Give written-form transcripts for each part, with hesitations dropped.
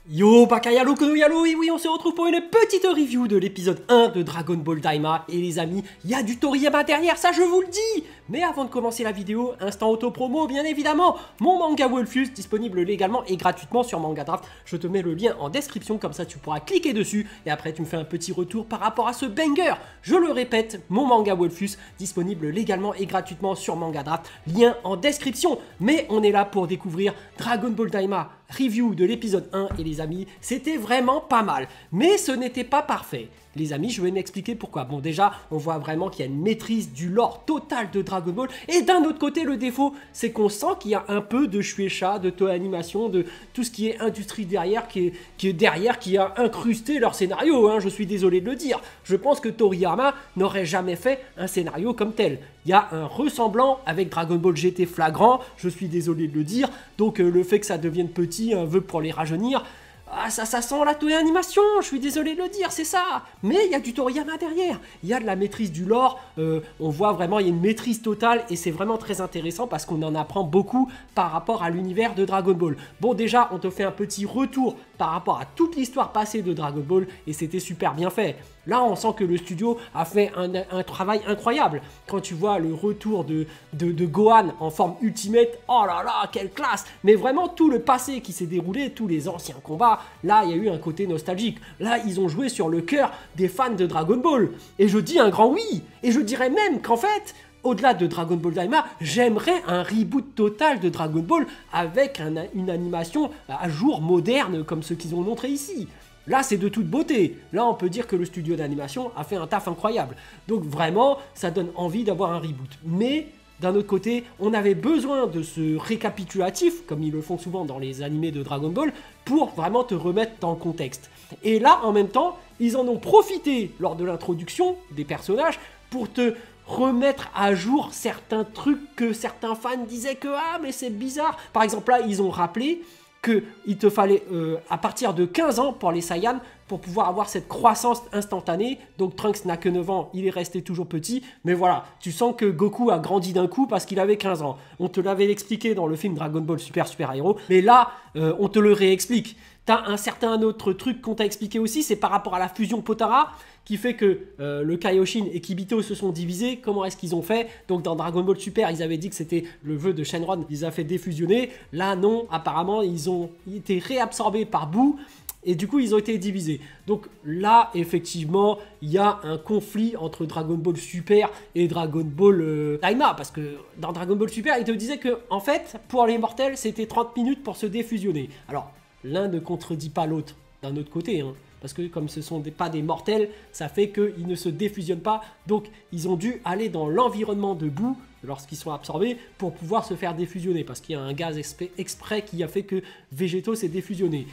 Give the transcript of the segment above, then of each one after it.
Yo Bakayalo Konoyalo, et oui on se retrouve pour une petite review de l'épisode 1 de Dragon Ball Daima. Et les amis, il y a du Toriyama derrière, ça je vous le dis. Mais avant de commencer la vidéo, instant auto-promo bien évidemment, mon manga Wolfus disponible légalement et gratuitement sur Mangadraft. Je te mets le lien en description, comme ça tu pourras cliquer dessus. Et après tu me fais un petit retour par rapport à ce banger. Je le répète, mon manga Wolfus disponible légalement et gratuitement sur Mangadraft. Lien en description. Mais on est là pour découvrir Dragon Ball Daima. Review de l'épisode 1 et les amis, c'était vraiment pas mal, mais ce n'était pas parfait. Les amis, je vais m'expliquer pourquoi. Bon, déjà, on voit vraiment qu'il y a une maîtrise du lore total de Dragon Ball. Et d'un autre côté, le défaut, c'est qu'on sent qu'il y a un peu de Shueisha, de Toei Animation, de tout ce qui est industrie derrière, qui a incrusté leur scénario. Hein, je suis désolé de le dire. Je pense que Toriyama n'aurait jamais fait un scénario comme tel. Il y a un ressemblant avec Dragon Ball GT flagrant, je suis désolé de le dire. Donc le fait que ça devienne petit, un vœu pour les rajeunir, ah, ça sent la Toei Animation, je suis désolé de le dire, c'est ça. Mais il y a du Toriyama derrière, il y a de la maîtrise du lore, on voit vraiment, il y a une maîtrise totale et c'est vraiment très intéressant parce qu'on en apprend beaucoup par rapport à l'univers de Dragon Ball. Bon, déjà, on te fait un petit retour par rapport à toute l'histoire passée de Dragon Ball et c'était super bien fait. Là, on sent que le studio a fait un travail incroyable. Quand tu vois le retour de Gohan en forme Ultimate, oh là là, quelle classe! Mais vraiment, tout le passé qui s'est déroulé, tous les anciens combats, là, il y a eu un côté nostalgique. Là, ils ont joué sur le cœur des fans de Dragon Ball. Et je dis un grand oui! Et je dirais même qu'en fait, au-delà de Dragon Ball Daima, j'aimerais un reboot total de Dragon Ball avec une animation à jour moderne comme ceux qu'ils ont montré ici. Là, c'est de toute beauté. Là, on peut dire que le studio d'animation a fait un taf incroyable. Donc vraiment, ça donne envie d'avoir un reboot. Mais d'un autre côté, on avait besoin de ce récapitulatif, comme ils le font souvent dans les animés de Dragon Ball, pour vraiment te remettre dans le contexte. Et là, en même temps, ils en ont profité lors de l'introduction des personnages pour te remettre à jour certains trucs que certains fans disaient que « Ah, mais c'est bizarre ». Par exemple, là, ils ont rappelé qu'il te fallait à partir de 15 ans pour les Saiyans pour pouvoir avoir cette croissance instantanée. Donc Trunks n'a que 9 ans, il est resté toujours petit. Mais voilà, tu sens que Goku a grandi d'un coup parce qu'il avait 15 ans. On te l'avait expliqué dans le film Dragon Ball Super Héros. Mais là, on te le réexplique. T'as un certain autre truc qu'on t'a expliqué aussi, c'est par rapport à la fusion Potara, qui fait que le Kaioshin et Kibito se sont divisés. Comment est-ce qu'ils ont fait? Donc dans Dragon Ball Super, ils avaient dit que c'était le vœu de Shenron, ils a fait défusionner. Là non, apparemment ils ont été réabsorbés par Boo. Et du coup, ils ont été divisés. Donc là, effectivement, il y a un conflit entre Dragon Ball Super et Dragon Ball Daima. Parce que dans Dragon Ball Super, ils te disaient que, en fait, pour les mortels, c'était 30 minutes pour se défusionner. Alors, l'un ne contredit pas l'autre, d'un autre côté, hein. Parce que comme ce ne sont pas des mortels, ça fait qu'ils ne se défusionnent pas. Donc, ils ont dû aller dans l'environnement de Boo lorsqu'ils sont absorbés pour pouvoir se faire défusionner. Parce qu'il y a un gaz exprès qui a fait que Végéto s'est défusionné.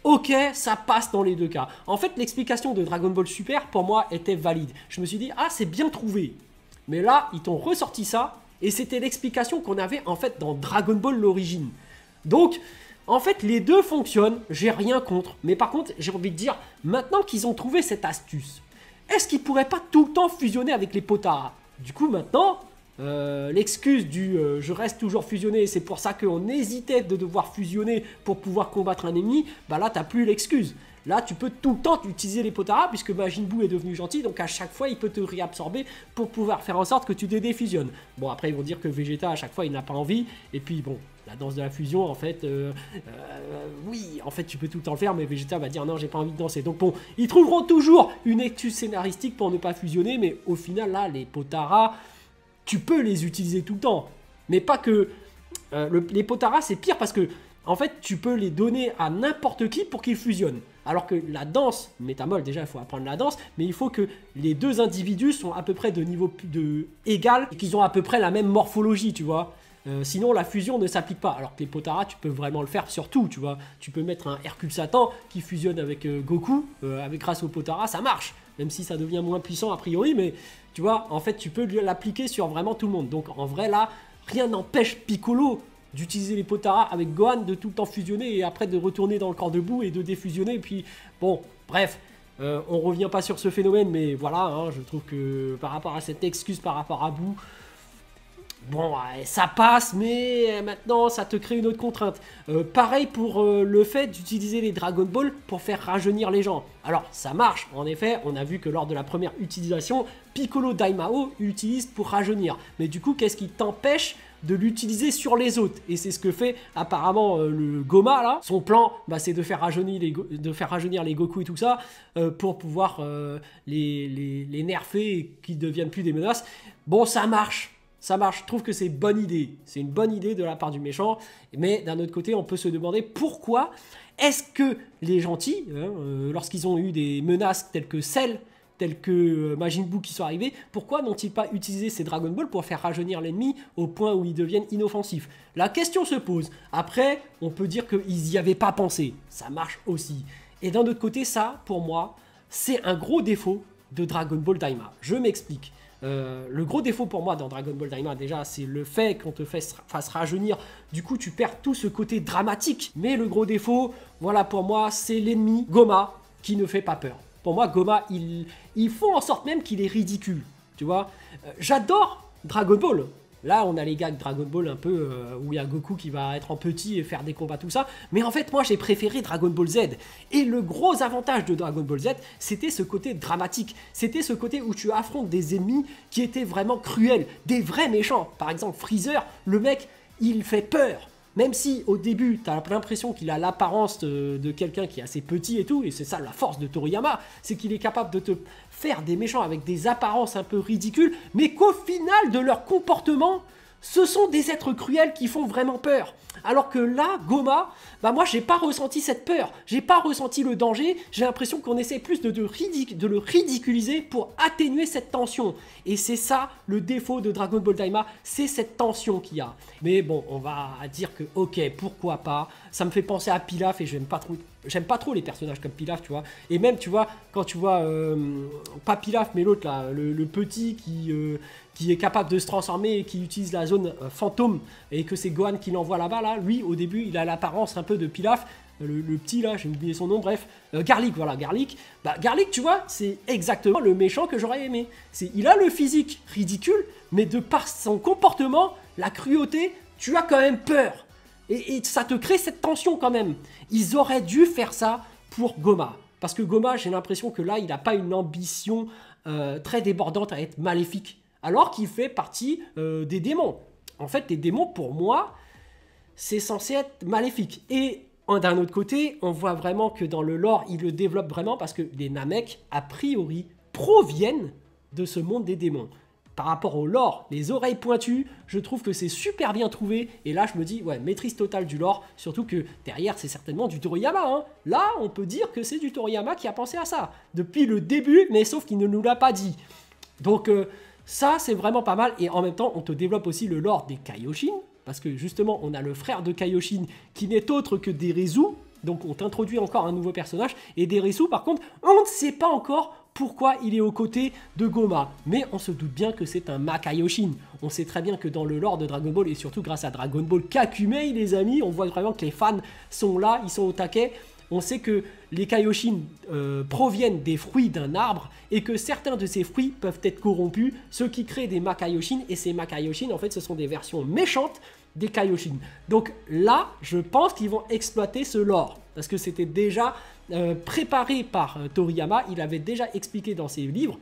Ok, ça passe dans les deux cas. En fait, l'explication de Dragon Ball Super, pour moi, était valide. Je me suis dit, ah, c'est bien trouvé. Mais là, ils t'ont ressorti ça, et c'était l'explication qu'on avait, en fait, dans Dragon Ball l'origine. Donc, en fait, les deux fonctionnent, j'ai rien contre. Mais par contre, j'ai envie de dire, maintenant qu'ils ont trouvé cette astuce, est-ce qu'ils pourraient pas tout le temps fusionner avec les Potara? Du coup, maintenant... l'excuse du je reste toujours fusionné, c'est pour ça qu'on hésitait de devoir fusionner pour pouvoir combattre un ennemi, bah là t'as plus l'excuse. Là tu peux tout le temps utiliser les Potara puisque Majin Buu est devenu gentil, donc à chaque fois il peut te réabsorber pour pouvoir faire en sorte que tu te défusionnes. Bon, après ils vont dire que Vegeta à chaque fois il n'a pas envie, et puis bon, la danse de la fusion en fait, oui en fait tu peux tout le temps le faire, mais Vegeta va dire non, j'ai pas envie de danser. Donc bon, ils trouveront toujours une excuse scénaristique pour ne pas fusionner, mais au final là les Potara, tu peux les utiliser tout le temps, mais pas que... les Potara, c'est pire parce que, en fait, tu peux les donner à n'importe qui pour qu'ils fusionnent. Alors que la danse, métamol, déjà, il faut apprendre la danse, mais il faut que les deux individus sont à peu près de niveau égal et qu'ils ont à peu près la même morphologie, tu vois. Sinon, la fusion ne s'applique pas. Alors que les Potara, tu peux vraiment le faire sur tout, tu vois. Tu peux mettre un Hercule Satan qui fusionne avec Goku, grâce aux Potara, ça marche. Même si ça devient moins puissant a priori, mais tu vois, en fait, tu peux l'appliquer sur vraiment tout le monde. Donc, en vrai, là, rien n'empêche Piccolo d'utiliser les Potara avec Gohan, de tout le temps fusionner et après de retourner dans le corps de Boo et de défusionner. Et puis, bon, bref, on revient pas sur ce phénomène, mais voilà, hein, je trouve que par rapport à cette excuse, par rapport à Boo, Bon, ouais, ça passe, mais maintenant ça te crée une autre contrainte. Pareil pour le fait d'utiliser les Dragon Ball pour faire rajeunir les gens. Alors, ça marche, en effet, on a vu que lors de la première utilisation, Piccolo Daimao l'utilise pour rajeunir. Mais du coup, qu'est-ce qui t'empêche de l'utiliser sur les autres? Et c'est ce que fait apparemment le Goma là. Son plan, bah, c'est de faire rajeunir les Goku et tout ça pour pouvoir les nerfer et qu'ils deviennent plus des menaces. Bon, ça marche. Ça marche, je trouve que c'est une bonne idée. C'est une bonne idée de la part du méchant. Mais d'un autre côté, on peut se demander pourquoi est-ce que les gentils, lorsqu'ils ont eu des menaces telles que Cell, telles que Majin Buu qui sont arrivés, pourquoi n'ont-ils pas utilisé ces Dragon Ball pour faire rajeunir l'ennemi au point où ils deviennent inoffensifs? La question se pose. Après, on peut dire qu'ils n'y avaient pas pensé. Ça marche aussi. Et d'un autre côté, ça, pour moi, c'est un gros défaut de Dragon Ball Daima. Je m'explique. Le gros défaut pour moi dans Dragon Ball Daima, déjà, c'est le fait qu'on te fasse rajeunir. Du coup, tu perds tout ce côté dramatique. Mais le gros défaut, voilà, pour moi, c'est l'ennemi Goma qui ne fait pas peur. Pour moi, Goma, ils font en sorte même qu'il est ridicule. Tu vois, j'adore Dragon Ball. Là, on a les gags Dragon Ball un peu où il y a Goku qui va être en petit et faire des combats, tout ça. Mais en fait, moi, j'ai préféré Dragon Ball Z. Et le gros avantage de Dragon Ball Z, c'était ce côté dramatique. C'était ce côté où tu affrontes des ennemis qui étaient vraiment cruels, des vrais méchants. Par exemple, Freezer, le mec, il fait peur. Même si au début, tu as l'impression qu'il a l'apparence de quelqu'un qui est assez petit et tout, et c'est ça la force de Toriyama, c'est qu'il est capable de te faire des méchants avec des apparences un peu ridicules, mais qu'au final de leur comportement, ce sont des êtres cruels qui font vraiment peur. Alors que là, Goma, bah moi j'ai pas ressenti cette peur, j'ai pas ressenti le danger, j'ai l'impression qu'on essaie plus de le ridiculiser pour atténuer cette tension. Et c'est ça le défaut de Dragon Ball Daima, c'est cette tension qu'il y a. Mais bon, on va dire que ok, pourquoi pas, ça me fait penser à Pilaf et j'aime pas trop les personnages comme Pilaf, tu vois. Et même, tu vois, quand tu vois, pas Pilaf, mais l'autre là, le petit qui est capable de se transformer et qui utilise la zone fantôme, et que c'est Gohan qui l'envoie là-bas, là, lui, au début, il a l'apparence un peu de Pilaf, le petit là, j'ai oublié son nom, bref, Garlic, voilà, Garlic. Bah, Garlic, tu vois, c'est exactement le méchant que j'aurais aimé. Il a le physique ridicule, mais de par son comportement, la cruauté, tu as quand même peur. Et ça te crée cette tension quand même. Ils auraient dû faire ça pour Goma. Parce que Goma, j'ai l'impression que là, il n'a pas une ambition très débordante à être maléfique. Alors qu'il fait partie des démons. En fait, les démons, pour moi, c'est censé être maléfique. Et d'un autre côté, on voit vraiment que dans le lore, il le développe vraiment parce que les Namek, a priori, proviennent de ce monde des démons. Par rapport au lore, les oreilles pointues, je trouve que c'est super bien trouvé. Et là, je me dis, ouais, maîtrise totale du lore. Surtout que derrière, c'est certainement du Toriyama. Hein. Là, on peut dire que c'est du Toriyama qui a pensé à ça. Depuis le début, mais sauf qu'il ne nous l'a pas dit. Donc, ça, c'est vraiment pas mal. Et en même temps, on te développe aussi le lore des Kaioshin. Parce que justement, on a le frère de Kaioshin qui n'est autre que Derezu. Donc, on t'introduit encore un nouveau personnage. Et Derezu, par contre, on ne sait pas encore pourquoi il est aux côtés de Goma. Mais on se doute bien que c'est un Makaioshin. On sait très bien que dans le lore de Dragon Ball, et surtout grâce à Dragon Ball Kakumei, les amis, on voit vraiment que les fans sont là, ils sont au taquet. On sait que les Kaioshin proviennent des fruits d'un arbre et que certains de ces fruits peuvent être corrompus, ce qui crée des Makaioshin. Et ces Makaioshin, en fait, ce sont des versions méchantes des Kaioshin. Donc là, je pense qu'ils vont exploiter ce lore. Parce que c'était déjà préparé par Toriyama, il avait déjà expliqué dans ses livres.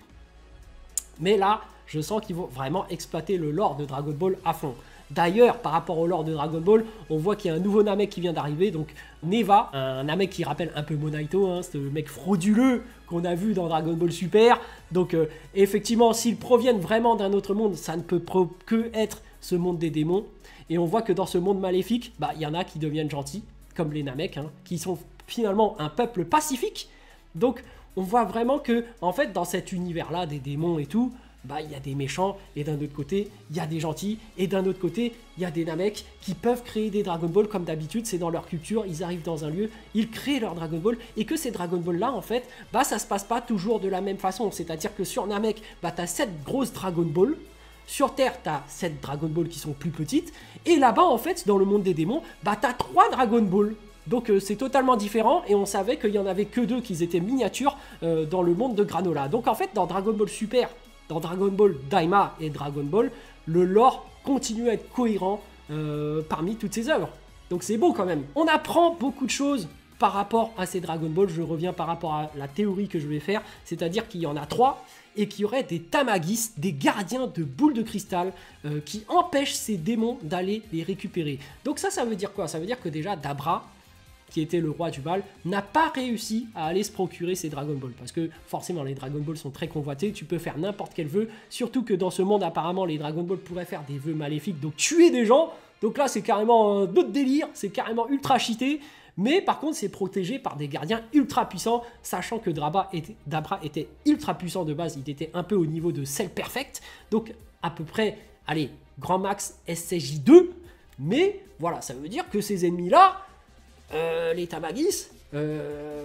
Mais là, je sens qu'ils vont vraiment exploiter le lore de Dragon Ball à fond. D'ailleurs, par rapport au lore de Dragon Ball, on voit qu'il y a un nouveau Namek qui vient d'arriver, donc Neva, un Namek qui rappelle un peu Monaito, hein, ce mec frauduleux qu'on a vu dans Dragon Ball Super. Donc effectivement, s'ils proviennent vraiment d'un autre monde, ça ne peut que être ce monde des démons. Et on voit que dans ce monde maléfique, bah, y en a qui deviennent gentils, comme les Namek, hein, qui sont finalement un peuple pacifique. Donc on voit vraiment que, en fait, dans cet univers-là, des démons et tout, bah, il y a des méchants, et d'un autre côté, il y a des gentils, et d'un autre côté, il y a des Namek qui peuvent créer des Dragon Ball comme d'habitude, c'est dans leur culture, ils arrivent dans un lieu, ils créent leur Dragon Ball, et que ces Dragon Ball là, en fait, bah, ça se passe pas toujours de la même façon, c'est-à-dire que sur Namek, bah, t'as 7 grosses Dragon Ball, sur Terre, t'as 7 Dragon Ball qui sont plus petites, et là-bas, en fait, dans le monde des démons, bah, t'as 3 Dragon Ball. Donc c'est totalement différent et on savait qu'il n'y en avait que 2 qui étaient miniatures dans le monde de Granola. Donc en fait dans Dragon Ball Super, dans Dragon Ball Daima et Dragon Ball, le lore continuer à être cohérent parmi toutes ces œuvres. Donc c'est beau quand même. On apprend beaucoup de choses par rapport à ces Dragon Ball. Je reviens par rapport à la théorie que je vais faire, c'est-à-dire qu'il y en a 3 et qu'il y aurait des Tamagis, des gardiens de boules de cristal qui empêchent ces démons d'aller les récupérer. Donc ça veut dire quoi? Ça veut dire que déjà Dabra, qui était le roi du mal, n'a pas réussi à aller se procurer ces Dragon Ball. Parce que forcément, les Dragon Ball sont très convoités, tu peux faire n'importe quel vœu, surtout que dans ce monde, apparemment, les Dragon Ball pourraient faire des vœux maléfiques, donc tuer des gens. Donc là, c'est carrément d'autres délires, c'est carrément ultra cheaté. Mais par contre, c'est protégé par des gardiens ultra puissants, sachant que Dabra était ultra puissant de base, il était un peu au niveau de Cell Perfect. Donc à peu près, allez, grand max SSJ2. Mais voilà, ça veut dire que ces ennemis-là, les Tamagis,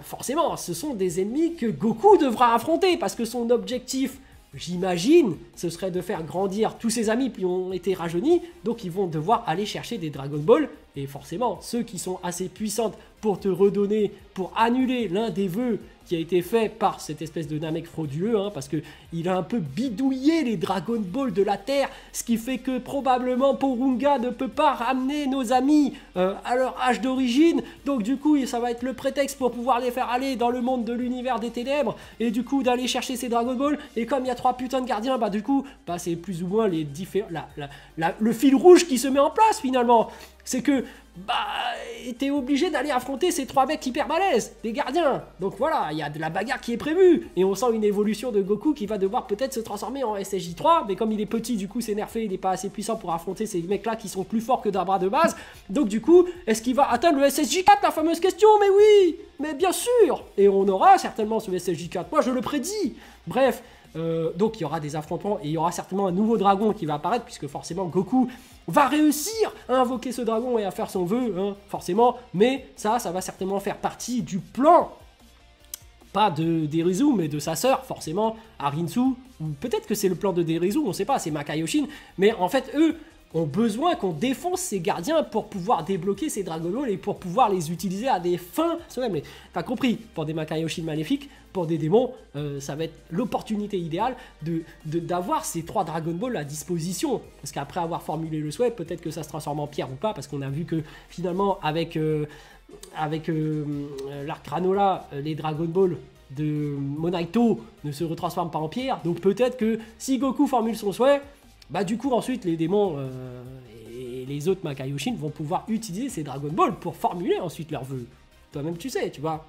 forcément, ce sont des ennemis que Goku devra affronter, parce que son objectif, j'imagine, ce serait de faire grandir tous ses amis qui ont été rajeunis, donc ils vont devoir aller chercher des Dragon Ball, et forcément, ceux qui sont assez puissantes pour te redonner, pour annuler l'un des vœux qui a été fait par cette espèce de Namek frauduleux, hein, parce qu'il a un peu bidouillé les Dragon Ball de la Terre, ce qui fait que probablement Porunga ne peut pas ramener nos amis à leur âge d'origine, donc du coup ça va être le prétexte pour pouvoir les faire aller dans le monde de l'univers des ténèbres, et du coup d'aller chercher ces Dragon Ball, et comme il y a 3 putains de gardiens, bah du coup, bah, c'est plus ou moins les différents, le fil rouge qui se met en place finalement, c'est que bah, t'es obligé d'aller affronter ces 3 mecs hyper balèzes, les gardiens. Donc voilà, il y a de la bagarre qui est prévue. Et on sent une évolution de Goku qui va devoir peut-être se transformer en SSJ3. Mais comme il est petit, du coup, c'est nerfé, il n'est pas assez puissant pour affronter ces mecs-là qui sont plus forts que Dabra de base. Donc du coup, est-ce qu'il va atteindre le SSJ4, la fameuse question? Mais oui, mais bien sûr. Et on aura certainement ce SSJ4, moi je le prédis. Bref, donc il y aura des affrontements et il y aura certainement un nouveau dragon qui va apparaître, puisque forcément Goku va réussir à invoquer ce dragon et à faire son vœu, hein, forcément, mais ça va certainement faire partie du plan, pas de Derizu, mais de sa sœur, forcément, Arinsu, ou peut-être que c'est le plan de Derizu, on sait pas, c'est Makaioshin, mais en fait, eux ont besoin qu'on défonce ces gardiens pour pouvoir débloquer ces Dragon Ball et pour pouvoir les utiliser à des fins. T'as compris, pour des Makaioshin maléfiques, pour des démons, ça va être l'opportunité idéale d'avoir ces 3 Dragon Ball à disposition. Parce qu'après avoir formulé le souhait, peut-être que ça se transforme en pierre ou pas, parce qu'on a vu que finalement, avec l'arc Granola, les Dragon Ball de Monaito ne se retransforment pas en pierre. Donc peut-être que si Goku formule son souhait, bah du coup ensuite les démons et les autres Makaioshin vont pouvoir utiliser ces Dragon Ball pour formuler ensuite leurs vœux. Toi-même tu sais, tu vois.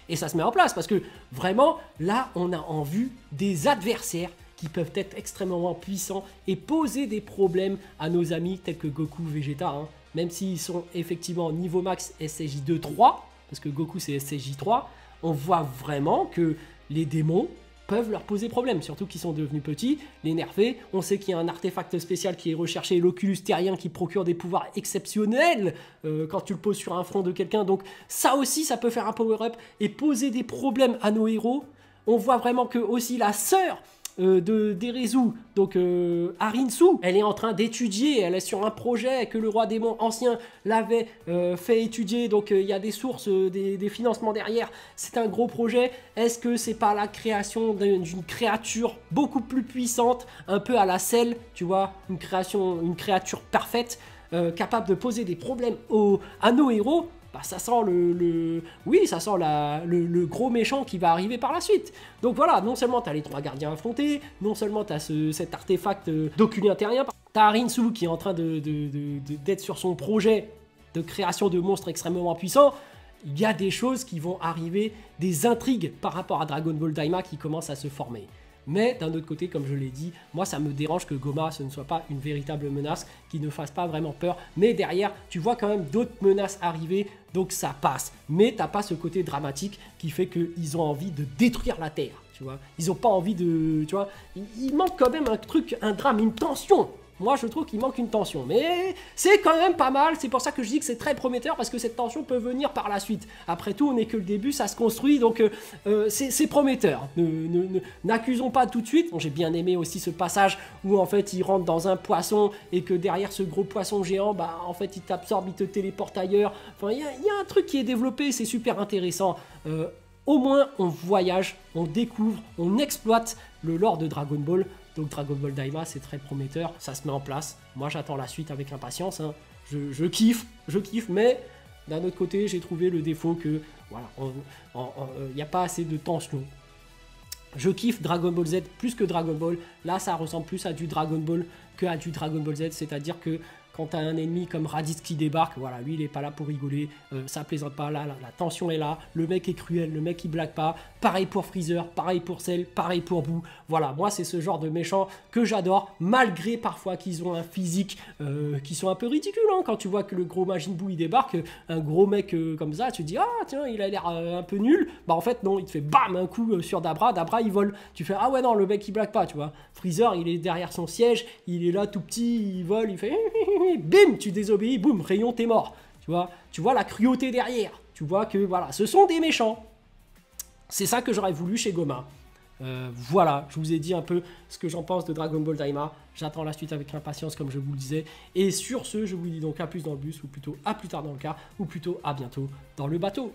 Et ça se met en place parce que vraiment là on a en vue des adversaires qui peuvent être extrêmement puissants et poser des problèmes à nos amis tels que Goku, Vegeta, hein, même s'ils sont effectivement niveau max SSJ2 3, parce que Goku c'est SSJ3, on voit vraiment que les démons peuvent leur poser problème, surtout qu'ils sont devenus petits, les nerfés. On sait qu'il y a un artefact spécial qui est recherché, l'Oculus Terrien, qui procure des pouvoirs exceptionnels quand tu le poses sur un front de quelqu'un. Donc ça aussi, ça peut faire un power-up et poser des problèmes à nos héros. On voit vraiment que aussi la sœur de Derizu, donc Arinsu, elle est en train d'étudier, elle est sur un projet que le roi démon ancien l'avait fait étudier, donc il y a des sources, des financements derrière, c'est un gros projet. Est-ce que c'est pas la création d'une créature beaucoup plus puissante, un peu à la Cell, tu vois, une créature parfaite, capable de poser des problèmes à nos héros? Bah, ça sent ça sent le gros méchant qui va arriver par la suite. Donc voilà, non seulement tu as les 3 gardiens affrontés, non seulement tu as cet artefact d'Oculus Terrien, tu as Arinsu qui est en train d'être sur son projet de création de monstres extrêmement puissants. Il y a des choses qui vont arriver, des intrigues par rapport à Dragon Ball Daima qui commencent à se former. Mais d'un autre côté, comme je l'ai dit, moi ça me dérange que Goma ce ne soit pas une véritable menace, qui ne fasse pas vraiment peur. Mais derrière, tu vois quand même d'autres menaces arriver, donc ça passe. Mais t'as pas ce côté dramatique qui fait qu'ils ont envie de détruire la Terre, tu vois. Ils ont pas envie de, tu vois, il manque quand même un truc, un drame, une tension. Moi, je trouve qu'il manque une tension, mais c'est quand même pas mal. C'est pour ça que je dis que c'est très prometteur, parce que cette tension peut venir par la suite. Après tout, on n'est que le début, ça se construit, donc c'est prometteur. N'accusons pas tout de suite. Bon, j'ai bien aimé aussi ce passage où en fait, il rentre dans un poisson et que derrière ce gros poisson géant, bah en fait, il t'absorbe, il te téléporte ailleurs. Enfin, il y a un truc qui est développé, c'est super intéressant. Au moins, on voyage, on découvre, on exploite le lore de Dragon Ball Donc Dragon Ball Daima, c'est très prometteur, ça se met en place. Moi, j'attends la suite avec impatience, hein. Je kiffe, mais d'un autre côté, j'ai trouvé le défaut que, voilà, il n'y a pas assez de tension. Je kiffe Dragon Ball Z plus que Dragon Ball. Là, ça ressemble plus à du Dragon Ball que à du Dragon Ball Z. C'est-à-dire que quand tu as un ennemi comme Raditz qui débarque, voilà, lui, il est pas là pour rigoler. Ça plaisante pas. Là, la tension est là. Le mec est cruel. Le mec, il blague pas. Pareil pour Freezer. Pareil pour Cell. Pareil pour Boo. Voilà, moi, c'est ce genre de méchant que j'adore. Malgré parfois qu'ils ont un physique qui sont un peu ridicules. Hein. Quand tu vois que le gros Majin Buu, il débarque, un gros mec comme ça, tu te dis, ah, tiens, il a l'air un peu nul. Bah, en fait, non, il te fait bam, un coup sur Dabra. Dabra, il vole. Tu fais, ah ouais, non, le mec, il blague pas, tu vois. Freezer, il est derrière son siège. Il est là tout petit. Il vole. Il fait, bim, tu désobéis. Boum, rayon, t'es mort. Tu vois la cruauté derrière. Tu vois que, voilà, ce sont des méchants. C'est ça que j'aurais voulu chez Goma. Voilà, je vous ai dit un peu ce que j'en pense de Dragon Ball Daima. J'attends la suite avec impatience, comme je vous le disais. Et sur ce, je vous dis donc à plus dans le bus, ou plutôt à plus tard dans le car, ou plutôt à bientôt dans le bateau.